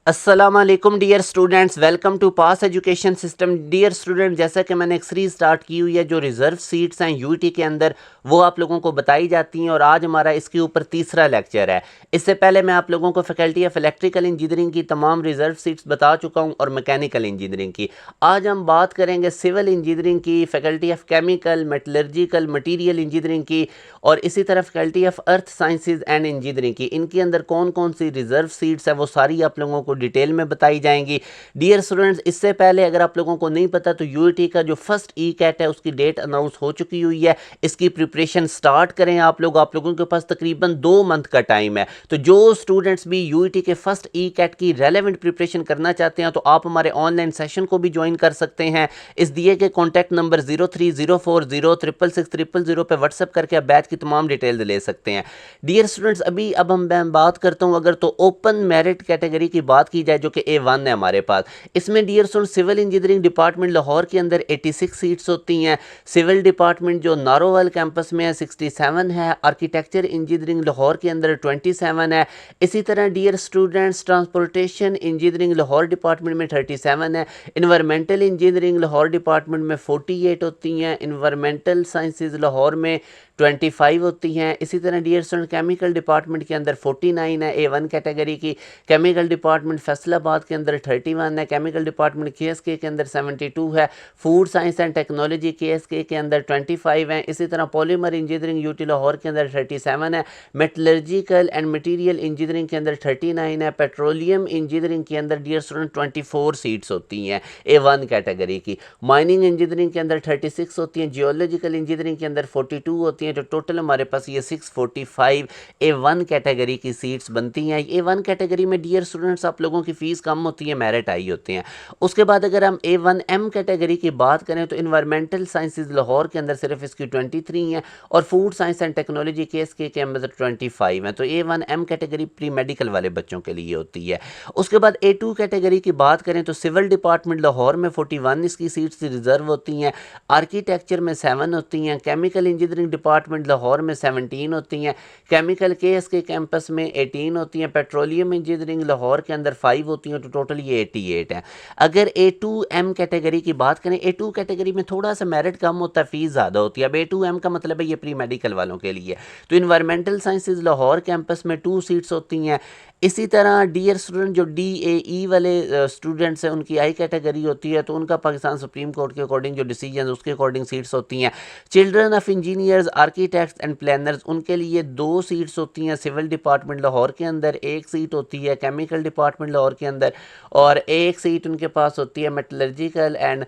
अस्सलामुअलैकुम dear students, welcome to pass education system. Dear student, जैसा कि मैंने एक सीरीज स्टार्ट की हुई है जो रिजर्व सीट्स हैं यूईटी के अंदर, वो आप लोगों को बताई जाती हैं और आज हमारा इसके ऊपर तीसरा लेक्चर है। इससे पहले मैं आप लोगों को फैकल्टी ऑफ इलेक्ट्रिकल इंजीनियरिंग की तमाम रिजर्व सीट्स बता चुका हूं और मैकेनिकल इंजीनियरिंग की। आज हम बात करेंगे सिविल इंजीनियरिंग की, faculty of chemical, metallurgical, material engineering की और इसी तरह faculty of earth sciences and engineering की। इनके अंदर कौन कौन सी रिजर्व सीट्स है वो सारी आप लोगों को डिटेल में बताई जाएंगी। डियर स्टूडेंट्स, इससे पहले अगर आप लोगों को नहीं पता तो यूईटी का जो फर्स्ट ई कैट है उसकी डेट अनाउंस हो चुकी हुई है। इसकी प्रिपरेशन स्टार्ट करें आप लोगों के पास तकरीबन 2 मंथ का टाइम है। तो जो स्टूडेंट्स भी यूईटी के फर्स्ट ई कैट की रेलेवेंट प्रिपरेशन करना चाहते हैं तो आप हमारे ऑनलाइन सेशन को भी ज्वाइन कर सकते हैं। इस दिए के कॉन्टैक्ट नंबर 0304066600 पे व्हाट्सएप करके आप बैच की तमाम डिटेल ले सकते हैं। डियर स्टूडेंट्स, अब मैं बात करता हूं अगर तो ओपन मेरिट कैटेगरी की बात की जाए जो कि A1 है हमारे पास। इसमें dear student civil engineering department Lahore के अंदर 86 सीट्स होती हैं। सिविल डिपार्टमेंट जो नारोवाल कैंपस में है 67 है। आर्किटेक्चर इंजीनियरिंग लाहौर के अंदर 27 है। इसी तरह dear students transportation engineering Lahore department में 37 है। इन्वायरमेंटल इंजीनियरिंग लाहौर डिपार्टमेंट में 48 होती हैं। इन्वायरमेंटल साइंसेज लाहौर में 25 होती हैं। इसी तरह डियर स्टूडेंट केमिकल डिपार्टमेंट के अंदर 49 है A1 कैटेगरी की। केमिकल डिपार्टमेंट फैसलाबाद के अंदर 31 है। केमिकल डिपार्टमेंट KSK के अंदर 72 है। Food science and technology KSK के अंदर 25 है। इसी तरह पॉलीमर इंजीनियरिंग यूटी लाहौर के अंदर 37 है। मेटलर्जिकल एंड मटीरियल इंजीनियरिंग के अंदर 39 है। पेट्रोलियम इंजीनियरिंग के अंदर डियर स्टूडेंट 24 सीट्स होती हैं A1 कैटेगरी की। माइनिंग इंजीनियरिंग के अंदर 36 होती हैं। जियोलॉजिकल इंजीनियरिंग के अंदर 42 होती हैं। तो टोटल हमारे पास ये 645 A1 कैटेगरी की सीट्स बनती हैं। A1 कैटेगरी में डियर स्टूडेंट्स आप लोगों की फ़ीस कम होती है, मेरिट आई होती हैं। उसके बाद अगर हम A1M कैटेगरी की बात करें तो इन्वायरमेंटल साइंसेज लाहौर के अंदर सिर्फ इसकी 23 हैं और food science and technology KSK के अंदर 25 हैं। तो A1M कैटेगरी प्री मेडिकल वाले बच्चों के लिए होती है। उसके बाद A2 कैटेगरी की बात करें तो सिविल डिपार्टमेंट लाहौर में 41 इसकी सीट्स रिजर्व होती हैं। आर्किटेक्चर में 7 होती हैं। केमिकल इंजीनियरिंग डिपार्टमेंट लाहौर में 17 होती हैं। केमिकल KSK कैंपस में 18 होती हैं। पेट्रोलियम इंजीनियरिंग लाहौर के अंदर 5 होती हैं। तो टोटल ये 88 है। अगर A2M कैटेगरी की बात करें, A2 कैटेगरी में थोड़ा सा मेरिट कम होता है, फीस ज़्यादा होती है। अब A2M का मतलब है ये प्री मेडिकल वालों के लिए। तो इन्वायरमेंटल साइंसेज लाहौर कैंपस में 2 सीट्स होती हैं। इसी तरह डियर स्टूडेंट जो DAE वाले स्टूडेंट्स हैं उनकी आई कैटेगरी होती है। तो उनका पाकिस्तान सुप्रीम कोर्ट के अकॉर्डिंग जो डिसीजन उसके अकॉर्डिंग सीट्स होती हैं। Children of engineers, architects and planners उनके लिए 2 सीट्स होती हैं। सिविल डिपार्टमेंट लाहौर के अंदर 1 सीट होती है। केमिकल डिपार्टमेंट लाहौर के अंदर और 1 सीट उनके पास होती है। Metallurgical and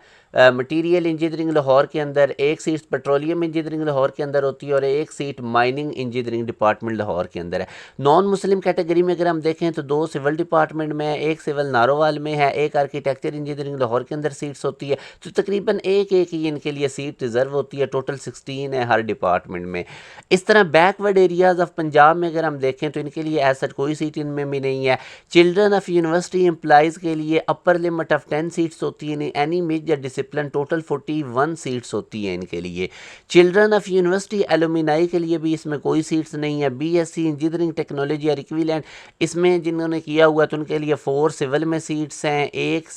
material engineering Lahore के अंदर 1 सीट पेट्रोलियम इंजीनियरिंग लाहौर के अंदर होती है और 1 seat mining engineering department Lahore के अंदर है। नॉन मुस्लिम कैटेगरी में अगर हम देखें तो 2 सिविल डिपार्टमेंट में है, 1 सिविल नारोवाल में है, 1 आर्किटेक्चर इंजीनियरिंग लाहौर के अंदर सीट्स होती है। तो तकरीबन एक ही इनके लिए सीट रिजर्व होती है। टोटल 16 है हर डिपार्टमेंट में। इस तरह बैकवर्ड एरियाज ऑफ पंजाब में अगर हम देखें तो इनके लिए ऐसा कोई सीट इनमें भी नहीं है। चिल्ड्रन ऑफ यूनिवर्सिटी एम्प्लॉइज़ के लिए अपर लिमिट ऑफ 10 सीट्स होती है। Any major discipline total 41 seats होती हैं इनके लिए। चिल्ड्रन ऑफ यूनिवर्सिटी एलुमिनाई के लिए भी इसमें कोई सीट्स नहीं है। BSc इंजीनियरिंग टेक्नोलॉजी और इक्विवेलेंट इसमें जिन्होंने किया हुआ तो उनके लिए 4 सिविल में सीट्स हैं। 1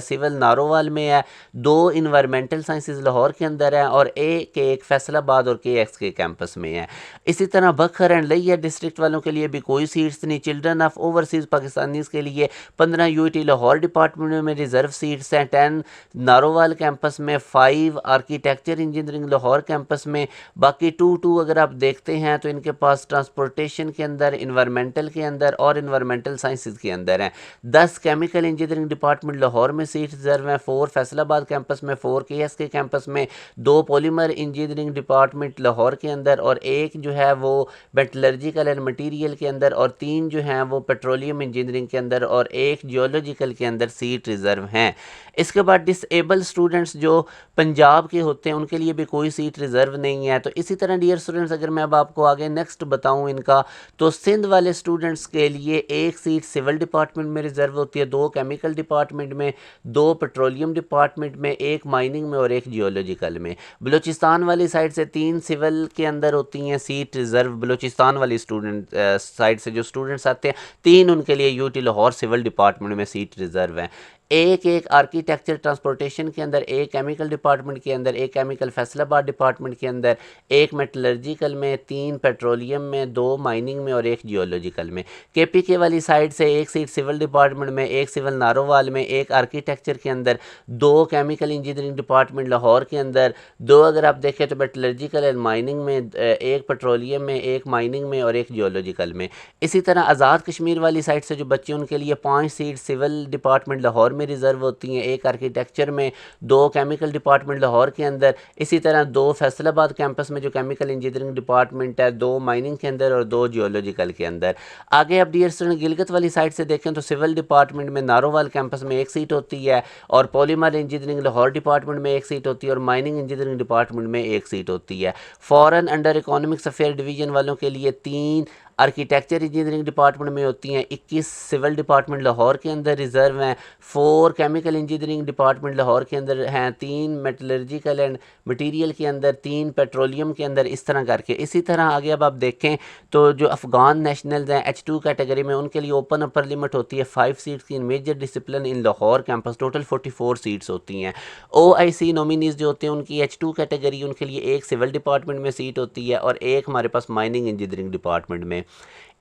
सिविल नारोवाल में है, 2 इन्वायरमेंटल साइंसेज लाहौर के अंदर है और एक फैसलाबाद और KXK कैंपस में है। इसी तरह बखर एंड लिया डिस्ट्रिक्ट वालों के लिए भी कोई सीट्स नहीं। चिल्ड्रन ऑफ ओवरसीज पाकिस्तानीज़ के लिए 15 UIT लाहौर डिपार्टमेंट में रिजर्व सीट्स हैं। 10 नारोवाल कैंपस में, 5 आर्किटेक्चर इंजीनियरिंग लाहौर कैंपस में। बाकी 2 अगर आप देखते हैं तो इनके पास ट्रांसपोर्टेशन के अंदर, इन्वायरमेंटल के अंदर और इन्वायरमेंटल साइंसेज के अंदर हैं। 10 केमिकल इंजीनियरिंग डिपार्टमेंट लाहौर में सीट रिजर्व हैं। 4 फैसलाबाद कैंपस में, 4 KSK कैंपस में, 2 पॉलीमर इंजीनियरिंग डिपार्टमेंट लाहौर के अंदर और 1 जो है वो मेटलर्जिकल एंड मटीरियल के अंदर और 3 जो हैं वो पेट्रोलियम इंजीनियरिंग के अंदर और 1 जियोलॉजिकल के अंदर सीट रिजर्व हैं। इसके बाद डिसेबल स्टूडेंट्स जो पंजाब के होते हैं उनके लिए भी कोई सीट रिजर्व नहीं है। तो इसी तरह डियर स्टूडेंट्स अगर मैं अब आपको आगे नेक्स्ट बताऊं इनका, तो सिंध वाले स्टूडेंट्स के लिए एक सीट सिविल डिपार्टमेंट में रिजर्व होती है, 2 केमिकल डिपार्टमेंट में, 2 पेट्रोलियम डिपार्टमेंट में, 1 माइनिंग में और 1 जियोलॉजिकल में। बलूचिस्तान वाली साइड से 3 सिविल के अंदर होती हैं सीट रिजर्व, बलूचिस्तान वाली स्टूडेंट साइड से जो स्टूडेंट्स आते हैं 3 उनके लिए यूटी लाहौर सिविल डिपार्टमेंट में सीट रिजर्व हैं। एक आर्किटेक्चर ट्रांसपोर्टेशन के अंदर, 1 केमिकल डिपार्टमेंट के अंदर, 1 केमिकल फैसलाबाद डिपार्टमेंट के अंदर, 1 मेटलर्जिकल में, 3 पेट्रोलियम में, 2 माइनिंग में और 1 जियोलॉजिकल में। केपीके वाली साइड से 1 सीट सिविल डिपार्टमेंट में, 1 सिविल नारोवाल में, 1 आर्किटेक्चर के अंदर, 2 केमिकल इंजीनियरिंग डिपार्टमेंट लाहौर के अंदर, 2 अगर आप देखें तो मेटलर्जिकल एंड माइनिंग में, 1 पेट्रोलियम में, 1 माइनिंग में और 1 जियोलॉजिकल में। इसी तरह आज़ाद कश्मीर वाली साइड से जो बच्चे उनके लिए 5 सीट सिविल डिपार्टमेंट लाहौर में रिजर्व होती हैं, 1 आर्किटेक्चर में, 2 केमिकल डिपार्टमेंट लाहौर के अंदर, इसी तरह 2 फैसलाबाद कैंपस में जो केमिकल इंजीनियरिंग डिपार्टमेंट है, 2 माइनिंग के अंदर और 2 जियोलॉजिकल के अंदर। आगे आप डियर स्टूडेंट गिलगित वाली साइड से देखें तो सिविल डिपार्टमेंट में नारोवाल कैंपस में 1 सीट होती है और पॉलीमर इंजीनियरिंग लाहौर डिपार्टमेंट में 1 सीट होती है और माइनिंग इंजीनियरिंग डिपार्टमेंट में 1 सीट होती है। Foreign under economics affair division वालों के लिए 3 आर्किटेक्चर इंजीनियरिंग डिपार्टमेंट में होती हैं, 21 सिविल डिपार्टमेंट लाहौर के अंदर रिजर्व हैं, 4 केमिकल इंजीनियरिंग डिपार्टमेंट लाहौर के अंदर हैं, 3 मेटलर्जिकल एंड मटेरियल के अंदर, 3 पेट्रोलियम के अंदर, इस तरह करके। इसी तरह आगे अब आप देखें तो जो अफ़गान नेशनल्स हैं H2 कैटेगरी में उनके लिए ओपन अपर लिमिट होती है 5 सीट्स की in major discipline in Lahore campus, total 44 seats होती हैं। OIC नॉमिनीज जो होते हैं उनकी H2 कैटेगरी उनके लिए 1 सिविल डिपार्टमेंट में सीट होती है और 1 हमारे पास माइनिंग इंजीनियरिंग डिपार्टमेंट में।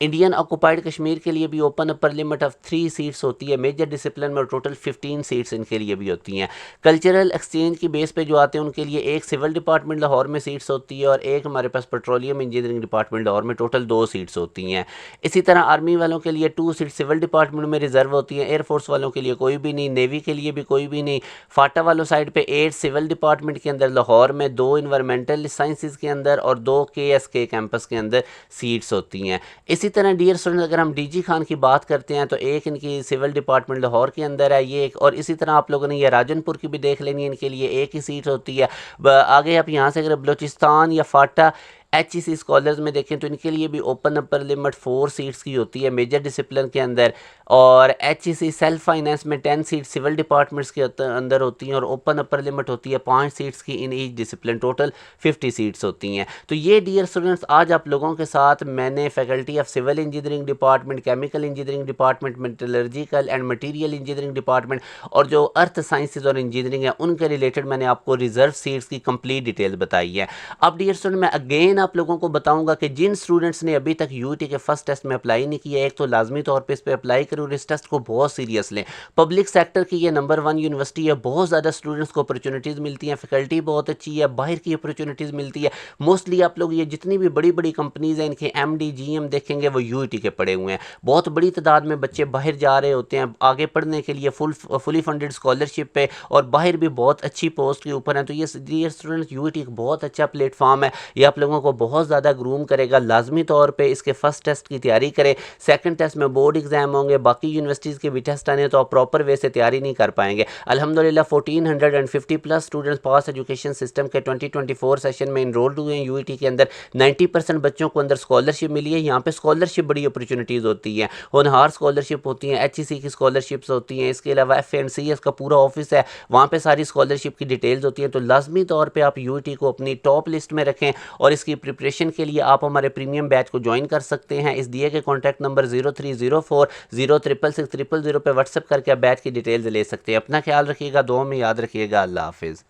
इंडियन ऑक्युपाइड कश्मीर के लिए भी open upper limit of 3 seats होती है मेजर डिसिप्लिन में और टोटल 15 सीट्स इनके लिए भी होती हैं। कल्चरल एक्सचेंज की बेस पे जो आते हैं उनके लिए 1 सिविल डिपार्टमेंट लाहौर में सीट्स होती है और 1 हमारे पास पेट्रोलियम इंजीनियरिंग डिपार्टमेंट लाहौर में, टोटल 2 सीट्स होती हैं। इसी तरह आर्मी वालों के लिए 2 सीट सिविल डिपार्टमेंट में रिजर्व होती हैं, एयरफोर्स वालों के लिए कोई भी नहीं, नेवी के लिए भी कोई भी नहीं। फाटा वालों साइड पर 8 सिविल डिपार्टमेंट के अंदर लाहौर में, 2 इन्वायरमेंटल साइंसिस के अंदर और 2 KSK कैंपस के अंदर सीट्स होती हैं। इसी तरह डियर स्टूडेंट अगर हम DG खान की बात करते हैं तो 1 इनकी सिविल डिपार्टमेंट लाहौर के अंदर है ये एक, और इसी तरह आप लोगों ने ये राजनपुर की भी देख लेनी है, इनके लिए 1 ही सीट होती है। आगे आप यहाँ से अगर बलूचिस्तान या फाटा HEC स्कॉलर्स में देखें तो इनके लिए भी ओपन अपर लिमिट 4 सीट्स की होती है मेजर डिसिप्लिन के अंदर, और HEC सेल्फ फाइनेंस में 10 सीट सिविल डिपार्टमेंट्स के अंदर होती हैं और ओपन अपर लिमिट होती है 5 सीट्स की in each discipline, total 50 seats होती हैं। तो ये डियर स्टूडेंट्स आज आप लोगों के साथ मैंने faculty of civil engineering department, chemical engineering department, metallurgical and material engineering department और जो अर्थ साइंसेज और इंजीनियरिंग है उनके रिलेटेड मैंने आपको रिजर्व सीट्स की कंप्लीट डिटेल बताई है। अब डियर स्टूडेंट मैं अगेन आप लोगों को बताऊंगा कि जिन स्टूडेंट्स ने अभी तक यूटी के फर्स्ट टेस्ट में अप्लाई नहीं किया, एक तो लाजमी तौर पे इस पे अप्लाई करें और इस टेस्ट को बहुत सीरियस लें। पब्लिक सेक्टर की ये नंबर 1 यूनिवर्सिटी है, बहुत ज़्यादा स्टूडेंट्स को अपॉर्चुनिटीज़ मिलती हैं, फैकल्टी बहुत अच्छी है, बाहर की अपॉर्चुनिटीज़ मिलती है। मोस्टली आप लोग ये जितनी भी बड़ी बड़ी कंपनीज़ हैं इनके MD GM देखेंगे वो यूटी के पढ़े हुए हैं। बहुत बड़ी तादाद में बच्चे बाहर जा रहे होते हैं आगे पढ़ने के लिए फुली फंडेड स्कॉलरशिप पे, और बाहर भी बहुत अच्छी पोस्ट के ऊपर हैं। तो ये डियर स्टूडेंट्स यूटी एक बहुत अच्छा प्लेटफॉर्म है, ये आप लोगों को बहुत ज़्यादा ग्रूम करेगा। लाजमी तौर पे इसके फर्स्ट टेस्ट की तैयारी करें, सेकंड टेस्ट में बोर्ड एग्जाम होंगे, बाकी यूनिवर्सिटीज़ के भी टेस्ट आने तो आप प्रॉपर वे से तैयारी नहीं कर पाएंगे। अल्हम्दुलिल्लाह 1450 plus students pass education system के 2024 सेशन में इनरोल्ड हुए हैं यूईटी के अंदर। 90% बच्चों को अंदर स्कॉलरशिप मिली है। यहाँ पे स्कॉलरशिप बड़ी अपॉर्चुनिटीज़ होती हैं, होनहार स्कॉलरशिप होती हैं, HEC की स्कॉलरशिप्स होती हैं, इसके अलावा FNCS का पूरा ऑफिस है, वहाँ पे सारी स्कॉलरशिप की डिटेल्स होती हैं। तो लाजमी तौर पे आप यूईटी को अपनी टॉप लिस्ट में रखें और इसकी प्रिपरेशन के लिए आप हमारे प्रीमियम बैच को ज्वाइन कर सकते हैं। इस दिए के कॉन्टैक्ट नंबर 0304066600 पे व्हाट्सएप करके आप बैच की डिटेल्स ले सकते हैं। अपना ख्याल रखिएगा, दुआ में याद रखिएगा। अल्लाह हाफिज़।